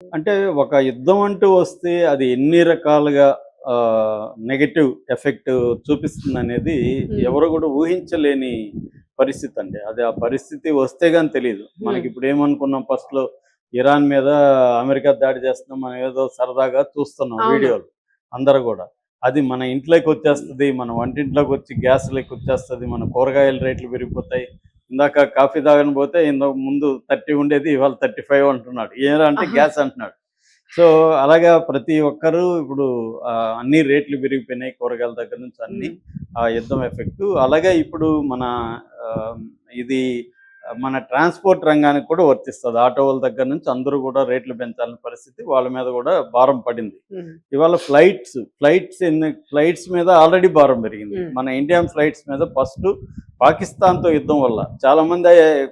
అంటే ఒక యుద్ధం అంటూ వస్తే అది ఎన్ని రకాలుగా నెగెటివ్ ఎఫెక్ట్ చూపిస్తుందనేది హ్మ్. ఎవరు కూడా ఊహించలేని పరిస్థితి అండి. అది ఆ పరిస్థితి వస్తే గాని తెలీదు. హ్మ్. మనకిప్పుడు ఏమనుకున్నాం ఫస్ట్‌లో ఇరాన్ మీద అమెరికా దాడి చేస్తున్నాం. మనం ఏదో సరదాగా చూస్తున్నాం అవును. వీడియోలు అందరూ గూడా. అది మన ఇంట్లోకొచ్చేస్తది. మన వంటింట్లోకొచ్చి గ్యాస్ లెక్కొచ్చేస్తది. మన కూరగాయల రేట్లు పెరిగిపోతాయి. ఇందాక కాఫీ తాగను పోతే ఇంతకు ముందు 30 ఉండేది. ఇవాళ 35 అంటున్నాడు. ఏరా అంటే ఆహా! గ్యాస్ అంటున్నాడు. సో, అలాగా ప్రతి ఒక్కరు ఇప్పుడు అన్ని రేట్లు పెరిగిపోయినాయి. కూరగాయల దగ్గర నుంచి అన్నీ. హ్మ్. ఆ యుద్ధం ఎఫెక్టు. అలాగే ఇప్పుడు మన ఆహ్, ఇది మన ట్రాన్స్‌పోర్ట్ రంగానికి కూడా వర్తిస్తది. ఆటోల దగ్గర నుంచి అందరూ గూడా రేట్లు పెంచాల్సిన పరిస్థితి వాళ్ళ మీద గూడా భారం పడింది. హ్మ్. ఇవాళ ఫ్లైట్స్ మీద ఆల్రెడీ భారం పెరిగింది. హ్మ్. మన ఇండియన్ ఫ్లైట్స్ మీద ఫస్టు పాకిస్తాన్‌తో యుద్ధం వల్ల చాలామంది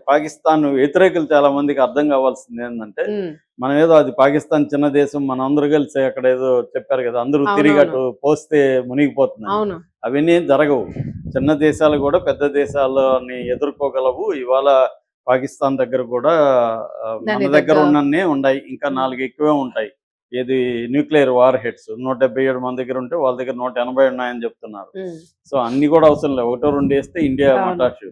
పాకిస్తాన్ వ్యతిరేకులు చాలామందికి అర్థం కావాల్సిందేందంటే, హ్మ్. మనమేదో అది పాకిస్తాన్ చిన్న దేశం మనందరూ కలిసి అక్కడేదో చెప్పారు గదా! అందరూ తిరిగి అవునవును. అటు పోస్తే మునిగిపోతుందని. అవును. అవన్నీ ఏం జరగవు. చిన్న దేశాలు గూడా పెద్ద దేశాలని ఎదుర్కోగలవు. ఇవాళ పాకిస్తాన్ దగ్గర గూడా మన దానికి దగ్గర తగ్గ ఉన్నన్నే ఉండాయి. ఇంకా హ్మ్. 4 ఎక్కువే ఉంటాయి. ఏది న్యూక్లియర్ వార్ హెడ్స్ 177 మన దగ్గర ఉంటే వాళ్ళ దగ్గర 180 ఉన్నాయని చెప్తున్నారు. హ్మ్. సో, అన్ని కూడా అవసరం లేదు. ఒకటో రెండో ఏస్తే ఇండియా అవును. మటాషు.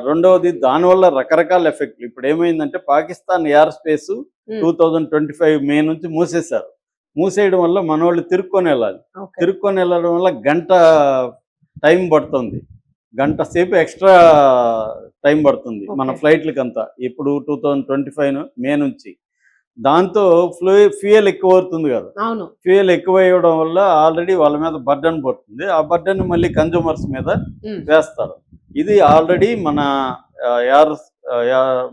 రెండవది దానివల్ల రకరకాల ఎఫెక్ట్‌లు. ఇప్పుడేమైందంటే పాకిస్తాన్ ఎయిర్ స్పేసు హ్మ్. 2025 మే నుంచి మూసేశారు. మూసేయడం వల్ల మనోళ్ళు తిరుక్కొనెళ్ళాలి. ఓకే. తిరుక్కొనెళ్ళడం వల్ల గంట టైం పడుతుంది. గంట సేపు ఎక్స్‌ట్రా టైం పడుతుంది. మన ఓకే. ఫ్లైట్‌లకంతా. ఇప్పుడు 2025 మే నుంచి. దాంతో ఫ్యూయల్ ఎక్కువవుతుంది గదా! అవును. ఫ్యూయల్ ఎక్కువయ్యడం వల్ల ఆల్రెడీ వాళ్ళ మీద బర్డెన్ పడుతుంది. ఆ బర్డెన్ మళ్ళీ కన్జ్యూమర్స్ మీద హ్మ్. వేస్తారు. ఇది ఆల్రెడీ మన ఆహ్, ఎయిర్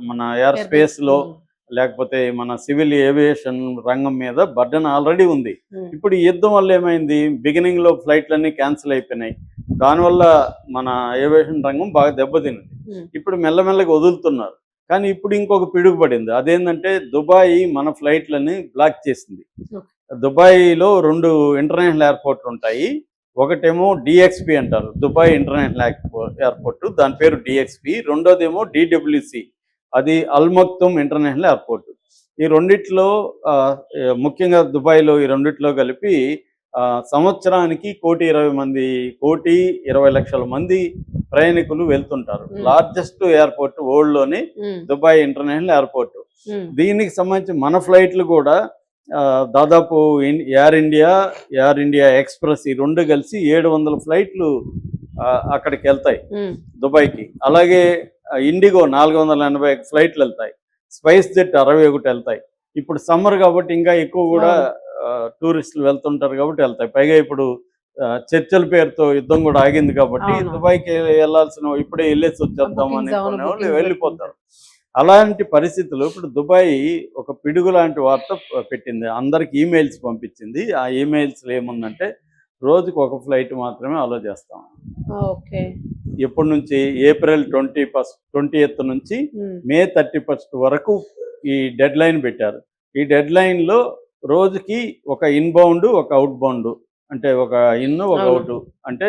మన ఎయిర్ ఎయిర్‌బేస్. స్పేస్‌లో హ్మ్. లేకపోతే మన సివిల్ ఏవియేషన్ రంగం మీద బర్డెన్ ఆల్రెడీ ఉంది. హ్మ్. ఇప్పుడు ఈ యుద్ధం వల్ల ఏమైంది? బిగినింగ్‌లో ఫ్లైట్‌లన్నీ క్యాన్సిల్ అయిపోయినాయి. దానివల్ల మన ఏవియేషన్ రంగం బాగా దెబ్బతిన్నది. హ్మ్. ఇప్పుడు మెల్లమెల్లగా వదులుతున్నారు. కానీ ఇప్పుడు ఇంకొక పిడుగు పడింది. అదేంటంటే దుబాయ్ మన ఫ్లైట్‌లని బ్లాక్ చేసింది. ఓకే. దుబాయ్‌లో 2 ఇంటర్నేషనల్ ఎయిర్‌పోర్ట్‌లుంటాయి. ఒకటేమో డీఎక్స్‌పీ అంటారు. Dubai international airport. దాని పేరు డీఎక్స్‌పీ. రెండోదేమో డీడబ్ల్యూసీ. అది అల్ మక్తూమ్ ఇంటర్నేషనల్ ఎయిర్‌పోర్ట్. ఈ రెండిట్లో ఆహ్, ముఖ్యంగా దుబాయ్‌లో ఈ రెండిట్లో కలిపి సంవత్సరానికి 1,20,20,00,000 మంది ప్రయాణికులు వెళ్తుంటారు. హ్మ్. లార్జెస్ట్ ఎయిర్‌పోర్ట్ వరల్డ్‌లోనే హ్మ్. Dubai international airport. హ్మ్. దీనికి సంబంధించి మన ఫ్లైట్లు కూడా దాదాపు ఎయిర్ ఇండియా ఎక్స్‌ప్రెస్ ఈ 2 కలిసి 700 ఫ్లైట్లు అక్కడికెళ్తాయి హ్మ్. దుబాయ్‌కి. అలాగే ఇండిగో 480 ఫ్లైట్‌లెళ్తాయి. స్పైస్ జెట్ 61 ఎళ్తాయి. ఇప్పుడు సమ్మర్ కాబట్టి ఇంకా ఎక్కువ గూడా అవును. టూరిస్టులు వెళ్తుంటారు కాబట్టి ఎళ్తాయి. పైగా ఇప్పుడు చర్చల పేరుతో యుద్ధం గూడా ఆగింది కాబట్టి అవును. దుబాయ్‌కి ఎళ్ళాల్సిన ఇప్పుడే ఎళ్ళేసి ఆ వచ్చేద్దాం బుకింగ్స్ అవును. అనుకునేవాళ్ళు బుకింగ్స్ వెళ్ళిపోతారు. పెట్టుకుంటారు. అలాంటి పరిస్థితుల్లో ఇప్పుడు దుబాయ్ ఒక పిడుగు లాంటి వార్త పెట్టింది. అందరికి ఈమెయిల్స్ పంపించింది. ఆ ఈమెయిల్స్‌లో ఏముందంటే రోజుకి ఒక ఫ్లైట్ మాత్రమే అలో చేస్తాం. ఓకే. ఎప్పటి నుంచి ఏప్రిల్ 20థ్ నుంచి హ్మ్. మే 31 వరకు ఈ డెడ్‌లైన్ పెట్టారు. ఈ డెడ్‌లైన్‌లో రోజుకి ఒక ఇన్‌బౌండ్, ఒక ఔట్‌బౌండ్ అంటే ఒక ఒక అవును. ఔటు. అంటే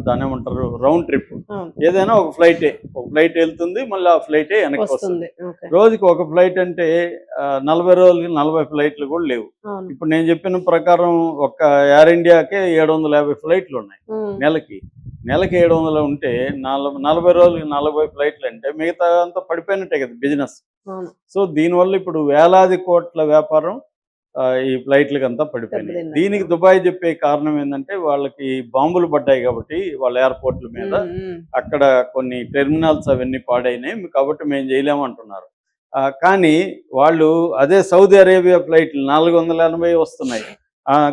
దాన్నేమంటారు రౌండ్ ట్రిప్. అవును. ఏదైనా ఒక ఫ్లైటే. ఒక ఫ్లైట్ ఎళ్తుంది. మళ్ళీ ఆ ఫ్లైటే వెనక్కొస్తది. వస్తుంది. ఓకే. రోజుకి ఒక ఫ్లైట్ అంటే 40 రోజులకి 40 ఫ్లైట్‌లు కూడా లేవు. అవును. ఇప్పుడు నేను చెప్పిన ప్రకారం ఒక్క ఎయిర్ ఇండియాకే 750 ఫ్లైట్‌లున్నాయి హ్మ్. నెలకి. నెలకి 700 ఉంటే 40 రోజులకి 40 ఫ్లైట్‌లంటే మిగతా అంతా పడిపోయినట్టే కదా బిజినెస్. అవును. సో, దీనివల్ల ఇప్పుడు వేలాది కోట్ల వ్యాపారం ఈ ఫ్లైట్‌లకంతా పడిపోయినాయి. దెబ్బతిన్నట్టు. దీనికి దుబాయ్ చెప్పే కారణం ఏందంటే వాళ్ళకి బాంబులు పడ్డాయి కాబట్టి వాళ్ళ ఎయిర్‌పోర్ట్‌ల మీద హ్మ్. హ్మ్. అక్కడ కొన్ని టెర్మినల్స్ అవన్నీ పాడైనాయి. కాబట్టి మేము చేయలేమంటున్నారు. కానీ వాళ్ళు అదే సౌదీ అరేబియా ఫ్లైట్లు 480 వస్తున్నాయి.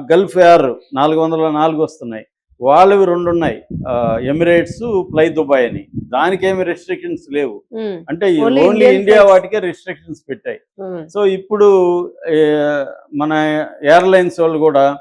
గల్ఫ్ ఎయిర్ 404 వస్తున్నాయి. వాళ్ళవి 2 ఉన్నాయి. ఎమిరేట్స్, ఫ్లై దుబాయ్ అని. దానికేమి రిస్ట్రిక్షన్స్ లేవు. హ్మ్. అంటే only only Indian India flights. వాటికే రిస్ట్రిక్షన్స్ పెట్టాయి. హ్మ్. సో, ఇప్పుడు ఆహ్, మన ఎయిర్‌లైన్స్ వాళ్ళు గూడా